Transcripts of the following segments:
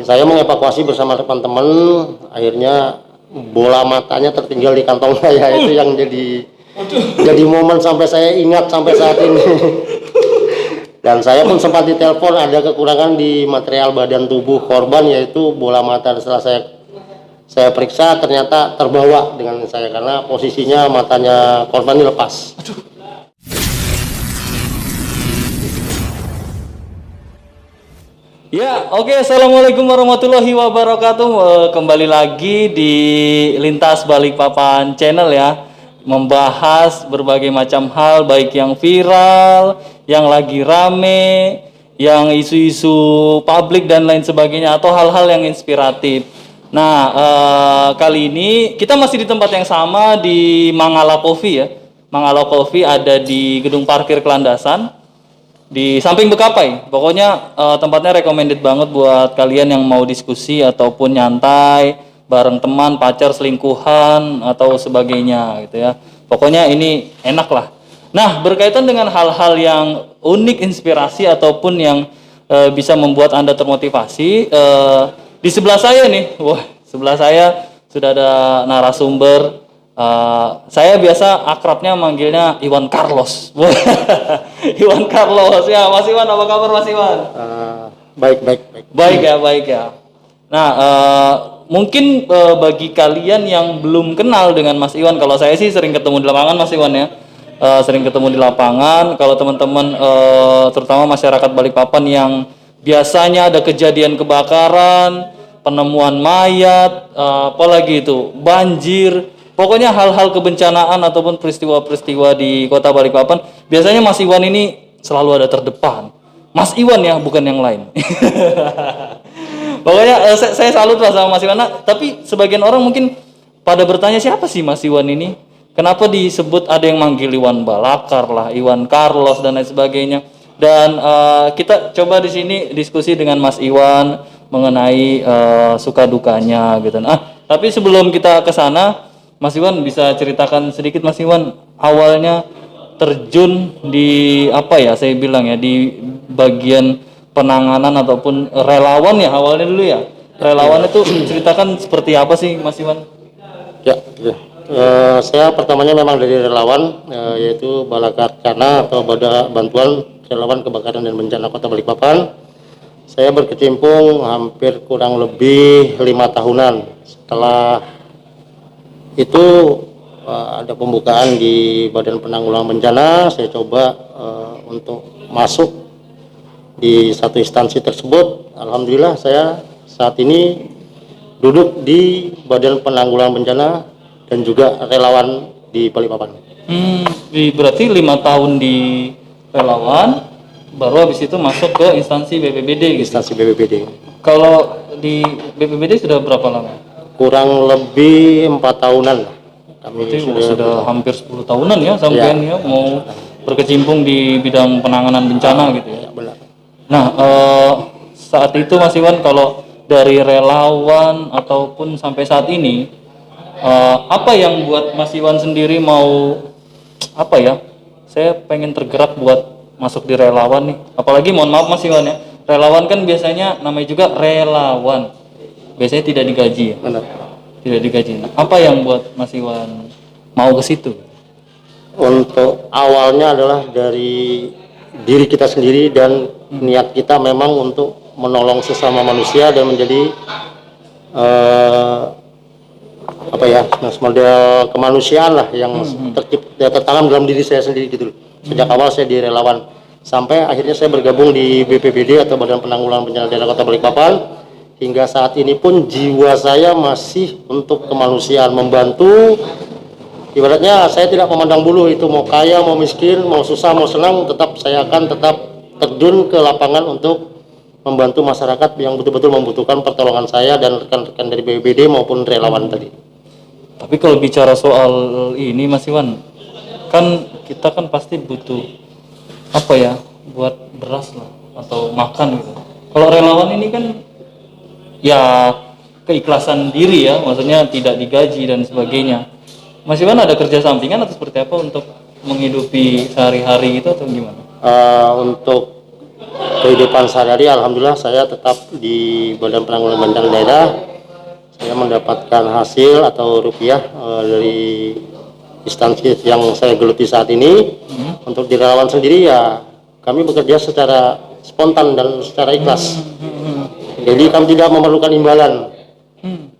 saya mengevakuasi bersama teman-teman, akhirnya bola matanya tertinggal di kantong saya. Itu yang jadi momen sampai saya ingat sampai saat ini. Dan saya pun sempat ditelepon ada kekurangan di material badan tubuh korban, yaitu bola mata. Setelah saya periksa ternyata terbawa dengan saya karena posisinya matanya korban ini lepas. Ya, oke. Assalamualaikum warahmatullahi wabarakatuh. Kembali lagi di Lintas Balikpapan Channel ya, membahas berbagai macam hal, baik yang viral, yang lagi rame, yang isu-isu publik dan lain sebagainya, atau hal-hal yang inspiratif. Nah, kali ini kita masih di tempat yang sama di Mangala Coffee ya. Mangala Coffee ada di Gedung Parkir Kelandasan, di samping Bekapai. Pokoknya tempatnya recommended banget buat kalian yang mau diskusi ataupun nyantai bareng teman, pacar, selingkuhan atau sebagainya gitu ya. Pokoknya ini enak lah. Nah, berkaitan dengan hal-hal yang unik, inspirasi ataupun yang bisa membuat Anda termotivasi, di sebelah saya nih, sebelah saya sudah ada narasumber. Saya biasa akrabnya manggilnya Iwan Carlos. Iwan Carlos ya. Mas Iwan, apa kabar Mas Iwan? Baik. Baik ya. Nah, mungkin bagi kalian yang belum kenal dengan Mas Iwan, kalau saya sih sering ketemu di lapangan Mas Iwan ya. Sering ketemu di lapangan. Kalau teman-teman terutama masyarakat Balikpapan yang biasanya ada kejadian kebakaran, penemuan mayat, apalagi itu banjir, pokoknya hal-hal kebencanaan ataupun peristiwa-peristiwa di Kota Balikpapan, biasanya Mas Iwan ini selalu ada terdepan. Mas Iwan ya, bukan yang lain. Pokoknya saya salut lah sama Mas Iwan. Nah, tapi sebagian orang mungkin pada bertanya, siapa sih Mas Iwan ini? Kenapa disebut ada yang manggil Iwan Balakar lah, Iwan Carlos dan lain sebagainya. Dan kita coba di sini diskusi dengan Mas Iwan mengenai suka dukanya gitu. Tapi sebelum kita ke sana, Mas Iwan bisa ceritakan sedikit Mas Iwan awalnya terjun di apa ya, saya bilang ya, di bagian penanganan ataupun relawan ya awalnya dulu ya. Relawan itu ceritakan seperti apa sih Mas Iwan? Ya. Saya pertamanya memang dari relawan, yaitu Balakarcana atau Bantuan Relawan Kebakaran dan Bencana Kota Balikpapan. Saya berkecimpung hampir kurang lebih 5 tahunan. Setelah itu ada pembukaan di Badan Penanggulangan Bencana, saya coba untuk masuk di satu instansi tersebut. Alhamdulillah saya saat ini duduk di Badan Penanggulangan Bencana dan juga relawan di Balikpapan. Berarti 5 tahun di relawan, baru habis itu masuk ke instansi BPBD gitu. Instansi BPBD. Kalau di BPBD sudah berapa lama? Kurang lebih 4 tahunan lah. Kami sudah hampir 10 tahunan ya sampean ya mau berkecimpung di bidang penanganan bencana gitu ya. Benar. Nah, saat itu Mas Iwan, kalau dari relawan ataupun sampai saat ini, apa yang buat Mas Iwan sendiri mau apa ya? Saya pengen tergerak buat masuk di relawan nih. Apalagi mohon maaf Mas Iwan ya, relawan kan biasanya namanya juga relawan. Biasanya tidak digaji ya. Benar. Tidak digaji. Nah, apa yang buat Mas Iwan mau ke situ? Untuk awalnya adalah dari diri kita sendiri dan niat kita memang untuk menolong sesama manusia dan menjadi model kemanusiaan lah yang tertanam dalam diri saya sendiri gitu. Sejak awal saya di relawan sampai akhirnya saya bergabung di BPBD atau Badan Penanggulangan Bencana Daerah Kota Balikpapan. Hingga saat ini pun jiwa saya masih untuk kemanusiaan, membantu. Ibaratnya saya tidak memandang bulu itu mau kaya, mau miskin, mau susah, mau senang, saya akan tetap terjun ke lapangan untuk membantu masyarakat yang betul-betul membutuhkan pertolongan saya dan rekan-rekan dari BPBD maupun relawan tadi. Tapi kalau bicara soal ini Mas Iwan, kan kita kan pasti butuh apa ya, buat beras lah atau makan gitu. Kalau relawan ini kan ya keikhlasan diri ya, maksudnya tidak digaji dan sebagainya. Mas Iwan ada kerja sampingan atau seperti apa untuk menghidupi sehari-hari itu atau gimana? Untuk kehidupan sehari-hari, alhamdulillah saya tetap di Badan Penanggulangan Bencana Daerah. Saya mendapatkan hasil atau rupiah dari instansi yang saya geluti saat ini. Untuk di relawan sendiri ya kami bekerja secara spontan dan secara ikhlas. Jadi kami tidak memerlukan imbalan.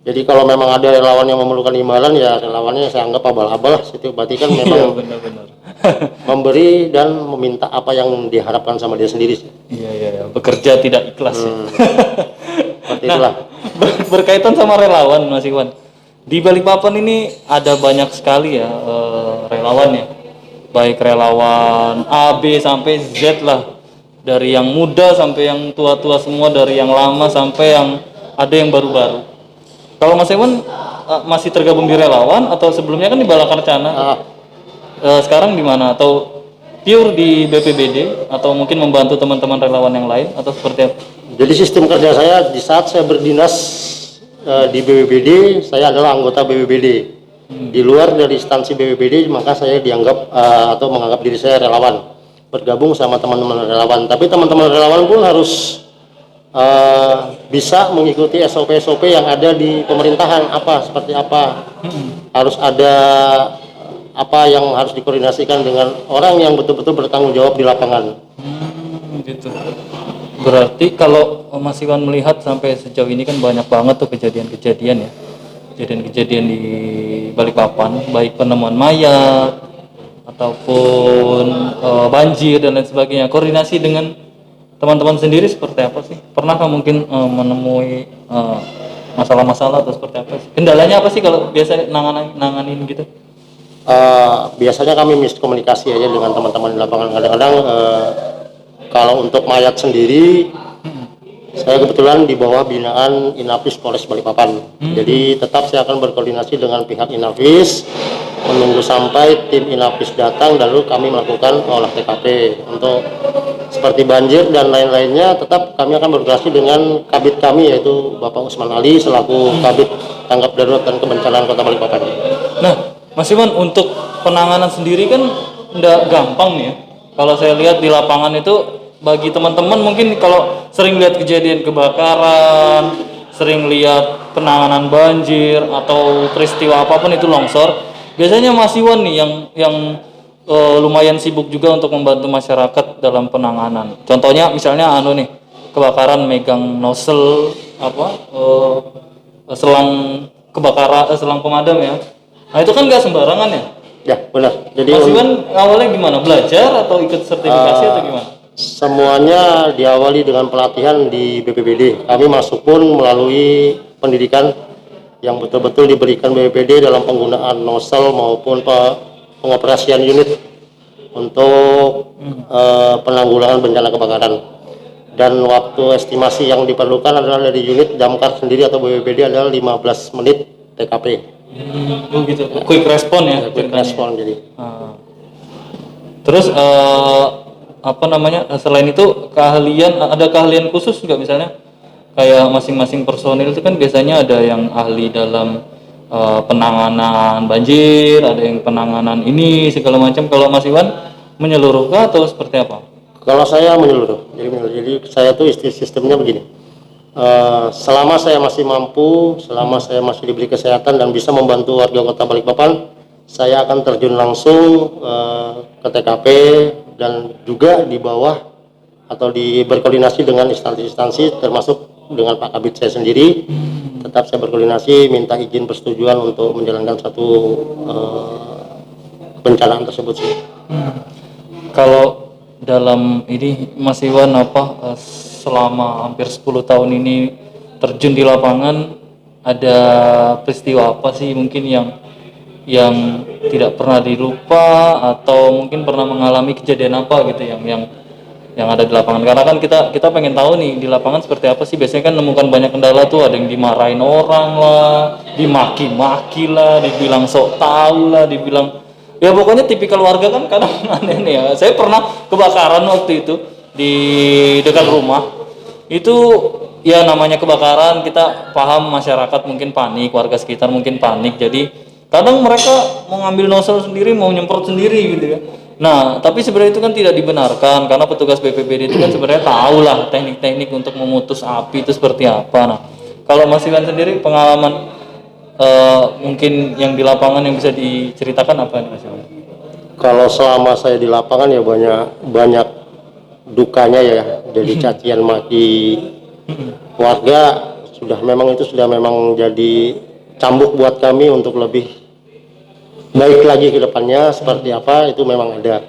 Jadi kalau memang ada relawan yang memerlukan imbalan, ya relawannya saya anggap abal-abal. Itu berarti kan Iya, memang benar-benar. memberi dan meminta apa yang diharapkan sama dia sendiri. Iya, iya, iya. Bekerja tidak ikhlas ya. Seperti itulah. Berkaitan sama relawan Mas Iwan. Di Balikpapan ini ada banyak sekali ya relawan ya. Baik relawan A, B sampai Z lah. Dari yang muda sampai yang tua-tua semua, dari yang lama sampai yang ada yang baru-baru. Kalau Mas Iwan masih tergabung di relawan atau sebelumnya kan di Balakarcana? Sekarang di mana? Atau pure di BPBD atau mungkin membantu teman-teman relawan yang lain atau seperti apa? Jadi sistem kerja saya di saat saya berdinas di BPBD, saya adalah anggota BPBD. Di luar dari instansi BPBD, maka saya dianggap atau menganggap diri saya relawan, bergabung sama teman-teman relawan. Tapi teman-teman relawan pun harus bisa mengikuti SOP-SOP yang ada di pemerintahan, seperti apa. Harus ada apa yang harus dikoordinasikan dengan orang yang betul-betul bertanggung jawab di lapangan. Gitu. Berarti kalau Mas Iwan melihat sampai sejauh ini kan banyak banget tuh kejadian-kejadian ya. Kejadian-kejadian di Balikpapan, baik penemuan mayat ataupun banjir dan lain sebagainya. Koordinasi dengan teman-teman sendiri seperti apa sih? Pernahkah mungkin menemui masalah-masalah atau seperti apa sih? Kendalanya apa sih kalau biasa nanganin gitu? Biasanya kami miskomunikasi aja dengan teman-teman di lapangan. Kadang-kadang kalau untuk mayat sendiri, saya kebetulan di bawah binaan Inafis Polres Balikpapan. Jadi tetap saya akan berkoordinasi dengan pihak Inafis, menunggu sampai tim Inafis datang, lalu kami melakukan olah TKP. Untuk seperti banjir dan lain-lainnya, tetap kami akan berkoordinasi dengan kabit kami, yaitu Bapak Usman Ali selaku kabit tanggap darurat dan kebencanaan Kota Balikpapan. Nah, Mas Iwan, untuk penanganan sendiri kan nggak gampang nih ya. Kalau saya lihat di lapangan itu, bagi teman-teman mungkin kalau sering lihat kejadian kebakaran, sering lihat penanganan banjir atau peristiwa apapun itu longsor, biasanya Mas Iwan nih yang lumayan sibuk juga untuk membantu masyarakat dalam penanganan. Contohnya misalnya nih, kebakaran megang nozzle selang kebakaran, selang pemadam ya. Nah itu kan nggak sembarangan ya. Ya benar. Jadi Mas Iwan awalnya gimana? Belajar atau ikut sertifikasi atau gimana? Semuanya diawali dengan pelatihan di BPBD. Kami masuk pun melalui pendidikan yang betul-betul diberikan BPBD dalam penggunaan nozzle maupun pengoperasian unit untuk penanggulangan bencana kebakaran. Dan waktu estimasi yang diperlukan adalah dari unit damkar sendiri atau BPBD adalah 15 menit TKP. Gitu. Quick respon ya. Quick respon jadi. Terus selain itu ada keahlian khusus nggak, misalnya kayak masing-masing personil itu kan biasanya ada yang ahli dalam penanganan banjir, ada yang penanganan ini segala macam. Kalau Mas Iwan menyeluruh atau seperti apa? Kalau saya menyeluruh. Jadi saya tuh sistemnya begini. Selama saya masih mampu, selama saya masih diberi kesehatan dan bisa membantu warga Kota Balikpapan, saya akan terjun langsung ke TKP dan juga di bawah atau berkoordinasi dengan instansi-instansi termasuk dengan Pak Kabid saya sendiri. Tetap saya berkoordinasi, minta izin persetujuan untuk menjalankan satu bencanaan tersebut sih. Kalau dalam ini Mas Iwan selama hampir 10 tahun ini terjun di lapangan, ada peristiwa apa sih mungkin yang tidak pernah dilupa atau mungkin pernah mengalami kejadian apa gitu yang ada di lapangan? Karena kan kita pengen tahu nih di lapangan seperti apa sih. Biasanya kan menemukan banyak kendala tuh, ada yang dimarahin orang lah, dimaki-maki lah, dibilang sok tahu lah, dibilang ya pokoknya tipikal warga kan kadang aneh nih ya. Saya pernah kebakaran waktu itu di dekat rumah. Itu ya namanya kebakaran, kita paham masyarakat mungkin panik, warga sekitar mungkin panik. Jadi kadang mereka mau ngambil nozzle sendiri, mau nyemprot sendiri gitu ya. Nah, tapi sebenarnya itu kan tidak dibenarkan karena petugas BPBD itu kan sebenarnya tahu lah teknik-teknik untuk memutus api itu seperti apa. Nah, kalau Mas Iwan sendiri pengalaman mungkin yang di lapangan yang bisa diceritakan apa nih Mas Iwan? Kalau selama saya di lapangan ya banyak dukanya ya, jadi cacian maki warga sudah memang jadi cambuk buat kami untuk lebih baik lagi ke depannya seperti apa itu memang ada.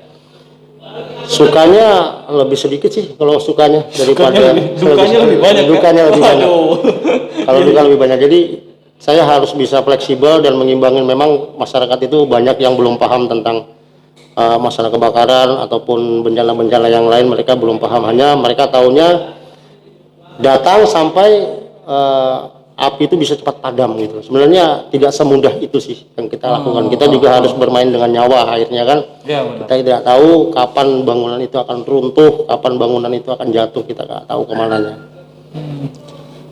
Sukanya lebih sedikit sih kalau sukanya daripada Dukanya lebih banyak. dukanya lebih banyak. Waduh. Kalau duka lebih banyak. Jadi saya harus bisa fleksibel dan mengimbangin. Memang masyarakat itu banyak yang belum paham tentang masalah kebakaran ataupun bencana-bencana yang lain, mereka belum paham. Hanya mereka tahunya datang sampai api itu bisa cepat padam gitu. Sebenarnya tidak semudah itu sih yang kita lakukan. Kita juga harus bermain dengan nyawa akhirnya kan. Ya, benar. Kita tidak tahu kapan bangunan itu akan runtuh, kapan bangunan itu akan jatuh, kita nggak tahu kemananya.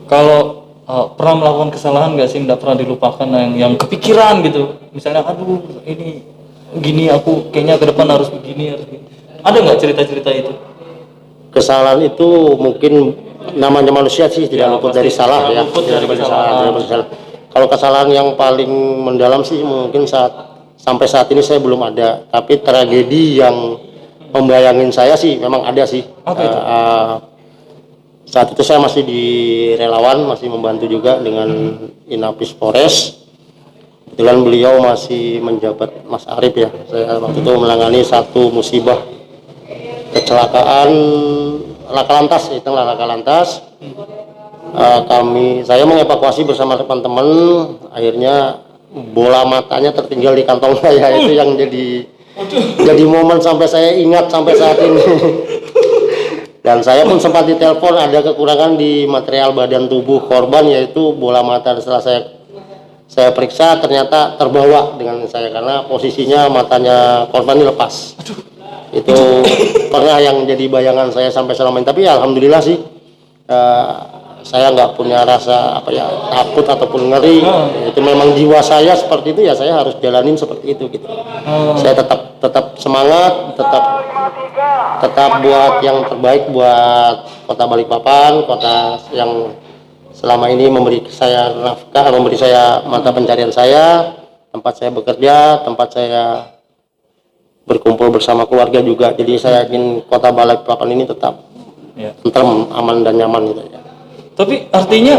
Kalau pernah melakukan kesalahan nggak sih, nggak pernah dilupakan yang kepikiran gitu, misalnya aduh ini gini aku kayaknya ke depan harus begini harus begini. Ada nggak cerita-cerita itu? Kesalahan itu mungkin namanya manusia sih tidak luput dari salah ya. Luput dari Tidak kesalahan. salah. Kalau kesalahan yang paling mendalam sih mungkin sampai saat ini saya belum ada, tapi tragedi yang membayangin saya sih memang ada sih. Apa itu? Saat itu saya masih di relawan, masih membantu juga dengan Inapis Polres. Kebetulan beliau masih menjabat Mas Arif ya. Saya waktu itu menangani satu musibah kecelakaan laka lantas, itu laka lantas. Saya mengevakuasi bersama teman-teman, akhirnya bola matanya tertinggal di kantong saya. Itu yang jadi momen sampai saya ingat sampai saat ini. Dan saya pun sempat ditelepon ada kekurangan di material badan tubuh korban, yaitu bola mata. Setelah saya periksa ternyata terbawa dengan saya karena posisinya matanya korban ini lepas. Itu pernah yang jadi bayangan saya sampai selama ini. Tapi ya, alhamdulillah sih saya nggak punya rasa takut ataupun ngeri. Itu memang jiwa saya seperti itu ya, saya harus jalanin seperti itu gitu. Saya tetap semangat, tetap buat yang terbaik buat Kota Balikpapan, kota yang selama ini memberi saya nafkah, memberi saya mata pencarian saya, tempat saya bekerja, tempat saya berkumpul bersama keluarga juga. Jadi saya yakin Kota Balikpapan ini tetap tentrem, aman dan nyaman gitu ya. Tapi artinya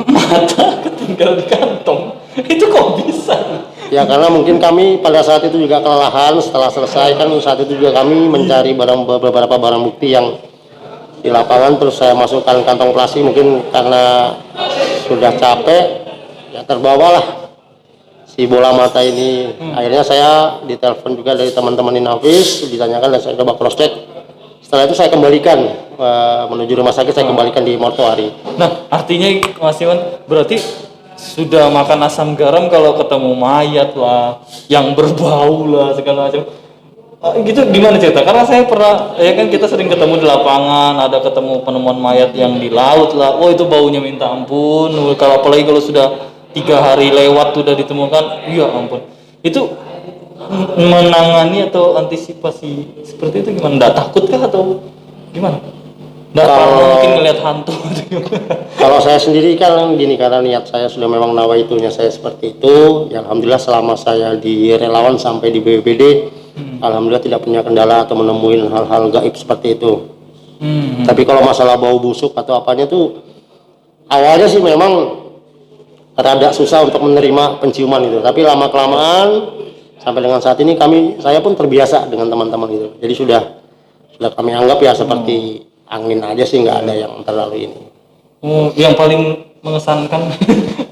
mata ketinggal di kantong itu kok bisa? Ya karena mungkin kami pada saat itu juga kelelahan. Setelah selesai kan saat itu juga kami mencari beberapa barang bukti yang di lapangan, terus saya masukkan kantong plastik. Mungkin karena sudah capek ya terbawalah si bola mata ini. Akhirnya saya ditelepon juga dari teman-teman Inafis, ditanyakan dan saya coba cross check. Setelah itu saya kembalikan menuju rumah sakit, saya kembalikan di mortuari. Nah, artinya Mas Iwan berarti sudah makan asam garam kalau ketemu mayat lah, yang berbau lah segala macam. Gitu gimana cerita? Karena saya pernah, ya kan kita sering ketemu di lapangan, ada ketemu penemuan mayat yang di laut lah. Oh itu baunya minta ampun. Kalau apalagi kalau sudah 3 hari lewat sudah ditemukan, ya ampun. Itu menangani atau antisipasi seperti itu gimana? Nggak takut kah atau gimana? Nggak mungkin ngelihat hantu. Kalau saya sendiri kan gini, karena niat saya sudah memang nawaitunya saya seperti itu. Ya alhamdulillah selama saya di relawan sampai di BPBD, alhamdulillah tidak punya kendala atau menemuin hal-hal gaib seperti itu. Tapi kalau masalah bau busuk atau apanya tuh awalnya sih memang rada susah untuk menerima penciuman itu. Tapi lama kelamaan sampai dengan saat ini saya pun terbiasa dengan teman-teman itu. Jadi sudah kami anggap ya seperti angin aja sih, nggak ada yang terlalu ini. Yang paling mengesankan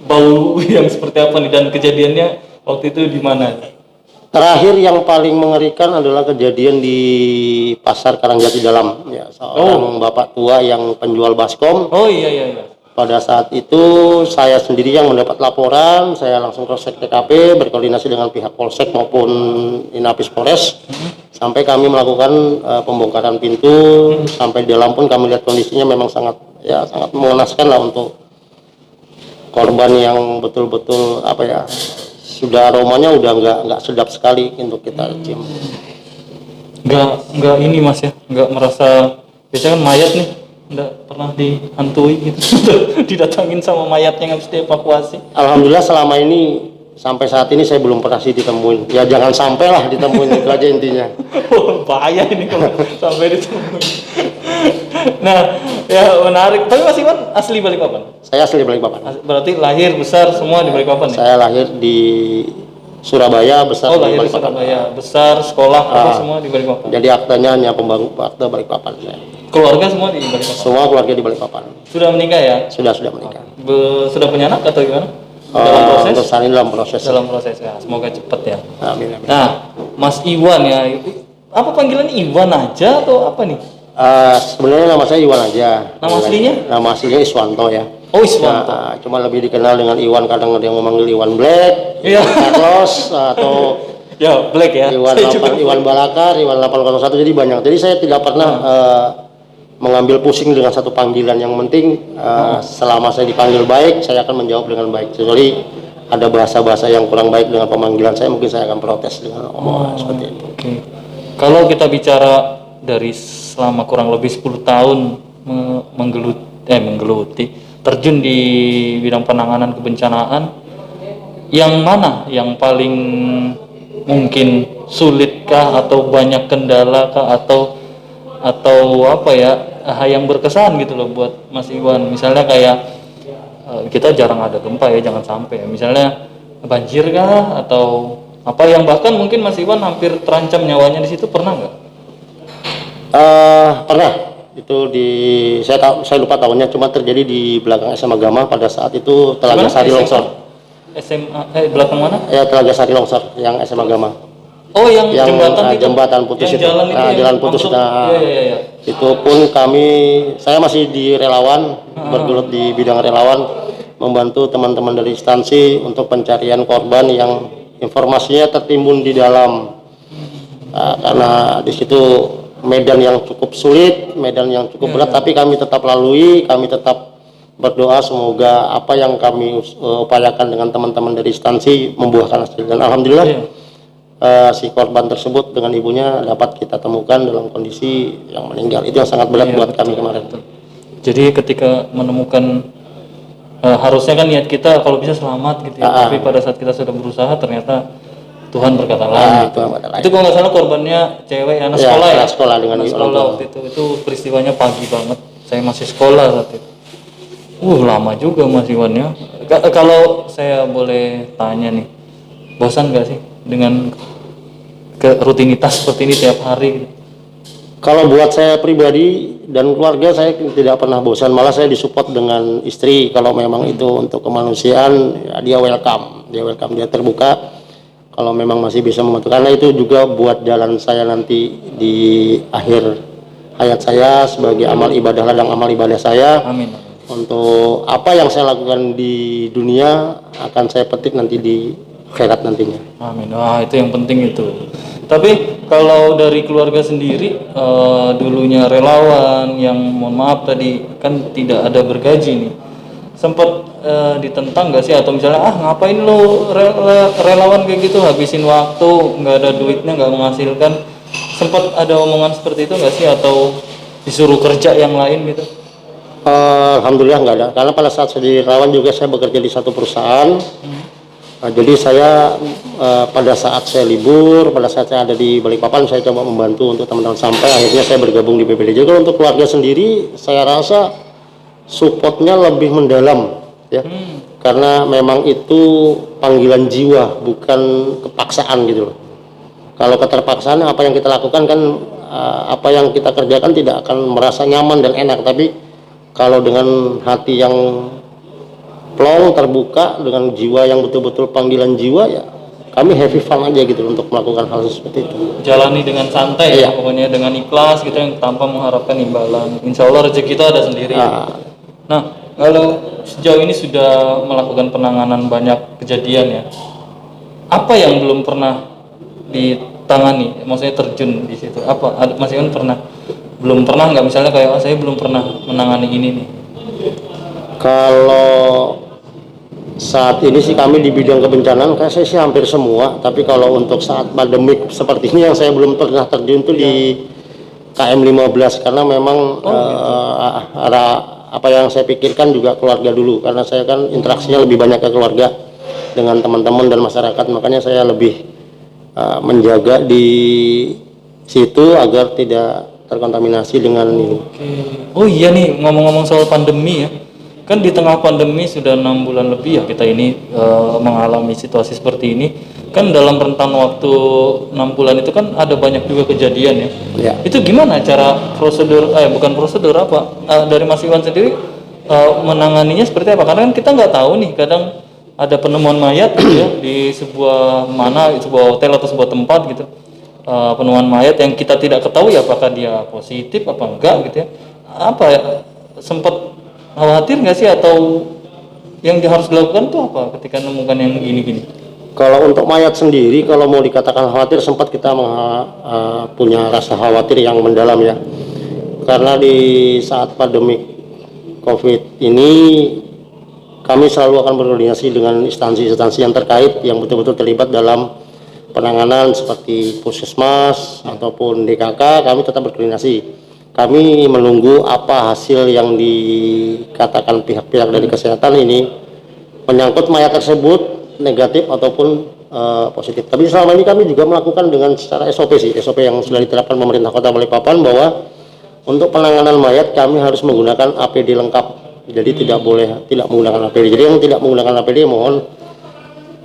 bau yang seperti apa nih, dan kejadiannya waktu itu di mana? Terakhir yang paling mengerikan adalah kejadian di Pasar Karangjati Dalam ya, seorang bapak tua yang penjual baskom. Oh iya. Pada saat itu saya sendiri yang mendapat laporan, saya langsung cross check TKP, berkoordinasi dengan pihak Polsek maupun Inapis Polres. Sampai kami melakukan pembongkaran pintu, sampai di dalam pun kami lihat kondisinya memang sangat mengenaskan lah untuk korban yang betul-betul sudah aromanya udah nggak sedap sekali untuk kita cium. nggak ini Mas ya, nggak merasa biasanya kan mayat nih nggak pernah dihantui gitu. Didatangin sama mayatnya nggak bisa dievakuasi. Alhamdulillah selama ini sampai saat ini saya belum pernah sih ditemuin. Ya jangan sampai lah ditemuin itu aja intinya. Oh, bahaya ini kalau sampai ditemuin. Nah, ya menarik. Tapi Mas Iwan asli Balikpapan? Saya asli Balikpapan. Berarti lahir besar semua di Balikpapan ya? Saya lahir di Surabaya, besar Oh, di lahir di Balikpapan. Surabaya, besar, sekolah, apa semua di Balikpapan. Jadi aktanya hanya pembangun akte Balikpapan saya. Keluarga semua di Balikpapan. Semua keluarga di Balikpapan. Sudah menikah ya? Sudah menikah. Sudah punya anak atau gimana? Dalam proses? Untuk saat ini dalam proses. Dalam proses ya. Semoga cepat ya. Amin, amin. Nah, Mas Iwan ya. Apa panggilan Iwan aja atau apa nih? Sebenarnya nama saya Iwan aja. Nama aslinya? Nama aslinya Iswanto ya. Oh, Iswanto. Nah, cuma lebih dikenal dengan Iwan, kadang ada yang memanggil Iwan Black, Iya. Iwan Carlos, atau Ya, Black ya. Iwan Saya juga 8, Iwan Balakar, Iwan 801, jadi banyak. Jadi saya tidak pernah mengambil pusing dengan satu panggilan. Yang penting selama saya dipanggil baik, saya akan menjawab dengan baik. Kecuali ada bahasa-bahasa yang kurang baik dengan pemanggilan saya, mungkin saya akan protes dengan omongan seperti itu. Oke. Kalau kita bicara dari selama kurang lebih 10 tahun menggeluti, terjun di bidang penanganan kebencanaan, yang mana yang paling mungkin sulitkah atau banyak kendala kah atau apa ya yang berkesan gitu loh buat Mas Iwan? Misalnya kayak kita jarang ada gempa ya, jangan sampai misalnya banjir kah atau apa yang bahkan mungkin Mas Iwan hampir terancam nyawanya di situ, pernah nggak? Pernah itu saya lupa tahunnya, cuma terjadi di belakang SMA Gama pada saat itu Telaga Sari longsor. SMA belakang mana? Ya, Telaga Sari longsor yang SMA Gama. Oh, yang jembatan itu. Jembatan putus yang itu. Jalan itu Jalan putus. masuk. Iya. Itu pun saya masih di relawan, bergelut di bidang relawan, membantu teman-teman dari instansi untuk pencarian korban yang informasinya tertimbun di dalam. Karena di situ medan yang cukup sulit, medan yang cukup berat, tapi kami tetap lalui, kami tetap berdoa semoga apa yang kami upayakan dengan teman-teman dari instansi membuahkan hasil. Dan alhamdulillah si korban tersebut dengan ibunya dapat kita temukan dalam kondisi yang meninggal. Itu yang sangat berat buat kami kemarin. Jadi ketika menemukan harusnya kan niat kita kalau bisa selamat gitu ya, tapi pada saat kita sudah berusaha ternyata Tuhan berkata lain. Itu kalau nggak salah korbannya cewek, anak sekolah ya? Sekolah dengan sekolah waktu itu peristiwanya pagi banget. Saya masih sekolah saat itu. Lama juga Mas Iwan ya. Kalau saya boleh tanya nih, bosan nggak sih dengan rutinitas seperti ini tiap hari? Kalau buat saya pribadi dan keluarga, saya tidak pernah bosan, malah saya disupport dengan istri. Kalau memang itu untuk kemanusiaan, ya dia welcome, dia terbuka. Kalau memang masih bisa membantu, karena itu juga buat jalan saya nanti di akhir hayat saya sebagai amal ibadah, ladang amal ibadah saya. Amin. Untuk apa yang saya lakukan di dunia akan saya petik nanti di akhirat nantinya. Amin. Itu yang penting itu. Tapi kalau dari keluarga sendiri, dulunya relawan yang mohon maaf tadi kan tidak ada bergaji nih, sempat ditentang nggak sih, atau misalnya ngapain lo relawan kayak gitu, habisin waktu, nggak ada duitnya, nggak menghasilkan, sempat ada omongan seperti itu nggak sih, atau disuruh kerja yang lain gitu? Alhamdulillah nggak ada, karena pada saat saya di relawan juga saya bekerja di satu perusahaan. Jadi saya pada saat saya libur, pada saat saya ada di Balikpapan, saya coba membantu untuk teman-teman sampai akhirnya saya bergabung di BPD. Jadi untuk keluarga sendiri, saya rasa supportnya lebih mendalam ya, karena memang itu panggilan jiwa, bukan kepaksaan gitu loh. Kalau keterpaksaan, apa yang kita lakukan kan, apa yang kita kerjakan tidak akan merasa nyaman dan enak. Tapi kalau dengan hati yang plong, terbuka, dengan jiwa yang betul-betul panggilan jiwa, ya kami happy fun aja gitu untuk melakukan hal seperti itu. Jalani dengan santai ya, pokoknya dengan ikhlas gitu, yang tanpa mengharapkan imbalan. Insya Allah rezeki kita ada sendiri. Nah, kalau sejauh ini sudah melakukan penanganan banyak kejadian ya, apa yang belum pernah ditangani? Maksudnya terjun di situ. Apa? Mas Iwan belum pernah nggak, misalnya kayak saya belum pernah menangani ini nih? Kalau Saat ini sih kami di bidang kebencanaan, kayak saya sih hampir semua. Tapi kalau untuk saat pandemik seperti ini yang saya belum pernah terjun tuh di KM 15 karena memang apa yang saya pikirkan juga keluarga dulu, karena saya kan interaksinya lebih banyak ke keluarga dengan teman-teman dan masyarakat, makanya saya lebih menjaga di situ agar tidak terkontaminasi dengan ini. Oh iya nih, ngomong-ngomong soal pandemi ya, kan di tengah pandemi sudah 6 bulan lebih ya kita ini mengalami situasi seperti ini. Kan dalam rentan waktu 6 bulan itu kan ada banyak juga kejadian ya. Ya. Itu gimana cara prosedur, bukan prosedur apa, dari Mas Iwan sendiri menanganinya seperti apa? Karena kan kita nggak tahu nih, kadang ada penemuan mayat gitu ya di sebuah sebuah hotel atau sebuah tempat gitu. Penemuan mayat yang kita tidak ketahui apakah dia positif apa enggak gitu ya. Apa ya, sempat khawatir nggak sih, atau yang harus dilakukan tuh apa ketika menemukan yang gini-gini? Kalau untuk mayat sendiri, kalau mau dikatakan khawatir, sempat kita punya rasa khawatir yang mendalam ya. Karena di saat pandemi COVID ini, kami selalu akan berkoordinasi dengan instansi-instansi yang terkait, yang betul-betul terlibat dalam penanganan seperti Puskesmas ataupun DKK, kami tetap berkoordinasi. Kami menunggu apa hasil yang dikatakan pihak-pihak dari kesehatan ini menyangkut mayat tersebut negatif ataupun positif. Tapi selama ini kami juga melakukan dengan secara SOP yang sudah diterapkan pemerintah Kota Balikpapan, bahwa untuk penanganan mayat kami harus menggunakan APD lengkap. Jadi tidak boleh tidak menggunakan APD. Jadi yang tidak menggunakan APD mohon,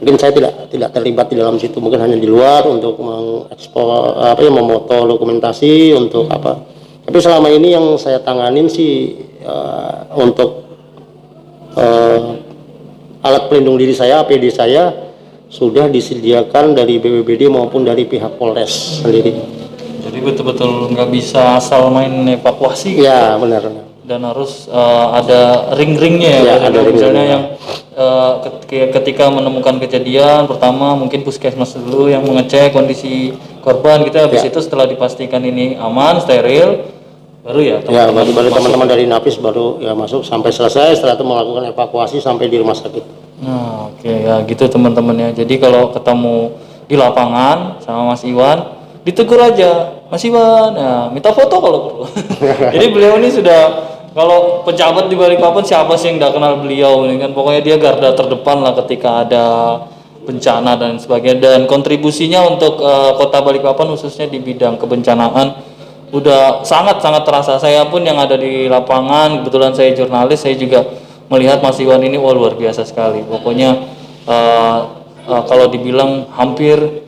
mungkin saya tidak terlibat di dalam situ, mungkin hanya di luar untuk mengekspor memoto dokumentasi untuk apa. Tapi selama ini yang saya tanganin sih untuk alat pelindung diri saya, APD saya sudah disediakan dari BPBD maupun dari pihak Polres sendiri. Jadi betul-betul nggak bisa asal main evakuasi. Ya benar. Dan harus ada ring-ringnya ya, ada misalnya yang ketika menemukan kejadian pertama mungkin Puskesmas dulu yang mengecek kondisi korban gitu, habis itu setelah dipastikan ini aman, steril, baru ya teman-teman dari Napis baru ya masuk sampai selesai, setelah itu melakukan evakuasi sampai di rumah sakit. Nah oke ya gitu teman-teman ya. Jadi kalau ketemu di lapangan sama Mas Iwan, ditegur aja, Mas Iwan, ya, minta foto kalau perlu. Jadi beliau ini sudah, kalau pejabat di Balikpapan siapa sih yang nggak kenal beliau ini kan, pokoknya dia garda terdepan lah ketika ada bencana dan sebagainya, dan kontribusinya untuk Kota Balikpapan khususnya di bidang kebencanaan udah sangat-sangat terasa. Saya pun yang ada di lapangan, kebetulan saya jurnalis, saya juga melihat Mas Iwan ini luar biasa sekali. Pokoknya kalau dibilang hampir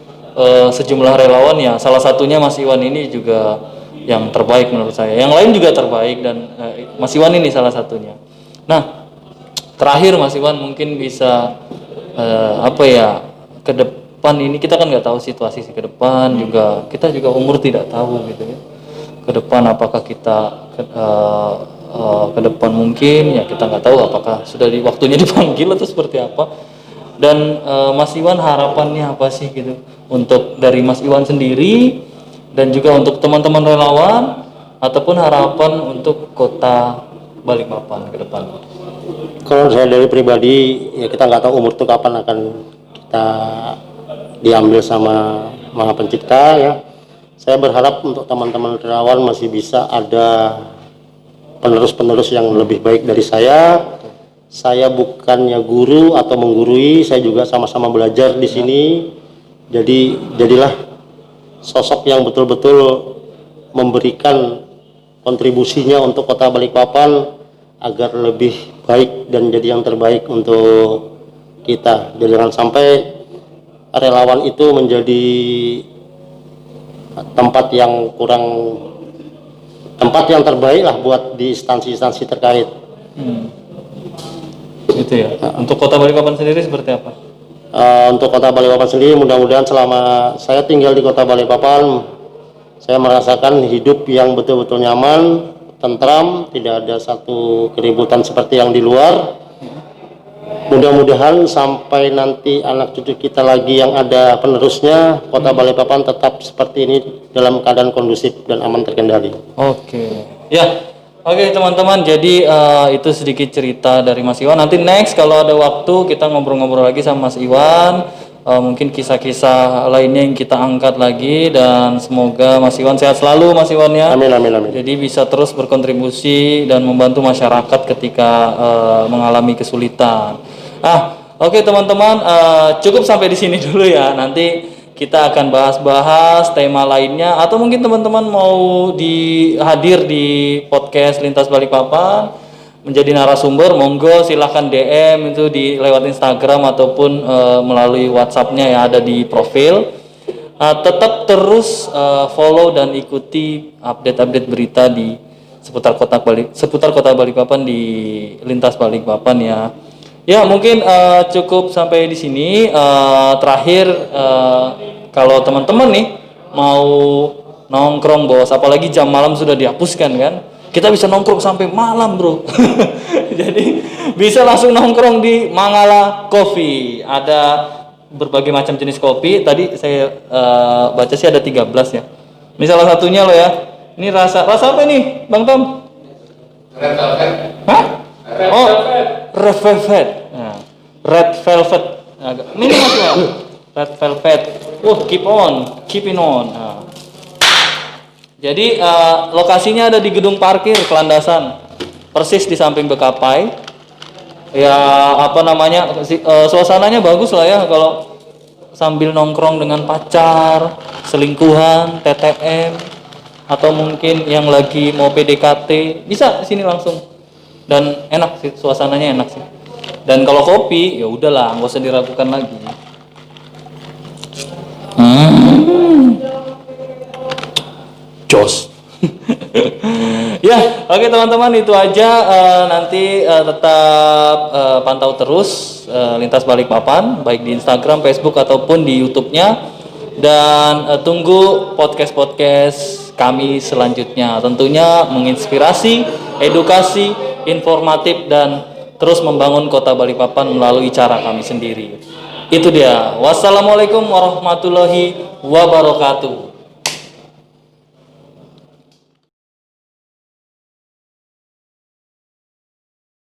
sejumlah relawan ya, salah satunya Mas Iwan ini juga yang terbaik menurut saya. Yang lain juga terbaik dan Mas Iwan ini salah satunya. Nah, terakhir Mas Iwan mungkin bisa ke depan ini kita kan nggak tahu situasi ke depan juga, kita juga umur tidak tahu gitu ya. Ke depan apakah kita ke depan mungkin ya kita nggak tahu apakah sudah waktunya dipanggil atau seperti apa. Dan Mas Iwan harapannya apa sih gitu untuk dari Mas Iwan sendiri dan juga untuk teman-teman relawan, ataupun harapan untuk Kota Balikpapan ke depan? Kalau saya dari pribadi ya, kita nggak tahu umur itu kapan akan kita diambil sama Maha Pencipta ya. Saya berharap untuk teman-teman relawan masih bisa ada penerus-penerus yang lebih baik dari saya. Saya bukannya guru atau menggurui, saya juga sama-sama belajar di sini. Jadi jadilah sosok yang betul-betul memberikan kontribusinya untuk Kota Balikpapan agar lebih baik dan jadi yang terbaik untuk kita. Jadi jangan sampai relawan itu menjadi tempat yang terbaik lah buat di instansi-instansi terkait. Gitu ya. Untuk Kota Balikpapan sendiri seperti apa? Untuk Kota Balikpapan sendiri, mudah-mudahan selama saya tinggal di Kota Balikpapan, saya merasakan hidup yang betul-betul nyaman, tentram, tidak ada satu keributan seperti yang di luar. Mudah-mudahan sampai nanti anak cucu kita lagi yang ada penerusnya, Kota Balikpapan tetap seperti ini dalam keadaan kondusif dan aman terkendali. Oke. Ya, Oke teman-teman, jadi itu sedikit cerita dari Mas Iwan. Nanti next kalau ada waktu kita ngobrol-ngobrol lagi sama Mas Iwan. Mungkin kisah-kisah lainnya yang kita angkat lagi dan semoga Mas Iwan sehat selalu Mas Iwan ya. Amin, amin, amin. Jadi bisa terus berkontribusi dan membantu masyarakat ketika mengalami kesulitan. Oke teman-teman, cukup sampai di sini dulu ya. Nanti kita akan bahas-bahas tema lainnya atau mungkin teman-teman mau hadir di podcast Lintas Balikpapan menjadi narasumber, monggo silahkan DM itu di lewat Instagram ataupun melalui WhatsApp-nya yang ada di profil. Tetap terus follow dan ikuti update-update berita di seputar Kota Balikpapan di Lintas Balikpapan ya. Ya mungkin cukup sampai di sini. Terakhir kalau teman-teman nih mau nongkrong bos, apalagi jam malam sudah dihapuskan kan, kita bisa nongkrong sampai malam bro. Jadi bisa langsung nongkrong di Mangala Coffee. Ada berbagai macam jenis kopi. Tadi saya baca sih ada 13 ya. Ini salah satunya loh ya. Ini rasa apa ini Bang Tom? Red velvet. Hah? Red velvet. Nah, red velvet. Ini masih ya? Red velvet. Keep it on. Nah. Jadi lokasinya ada di gedung parkir Kelandasan, persis di samping Bekapai. Ya apa namanya? Suasananya bagus lah ya kalau sambil nongkrong dengan pacar, selingkuhan, TTM, atau mungkin yang lagi mau PDKT bisa sini langsung. Dan enak sih, suasananya enak sih. Dan kalau kopi ya udahlah, nggak usah diragukan lagi. Jos. Ya, oke teman-teman itu aja. Nanti tetap pantau terus Lintas Balikpapan baik di Instagram, Facebook ataupun di YouTube-nya. Dan tunggu podcast-podcast kami selanjutnya. Tentunya menginspirasi, edukasi, informatif dan terus membangun Kota Balikpapan melalui cara kami sendiri. Itu dia. Wassalamualaikum warahmatullahi wabarakatuh.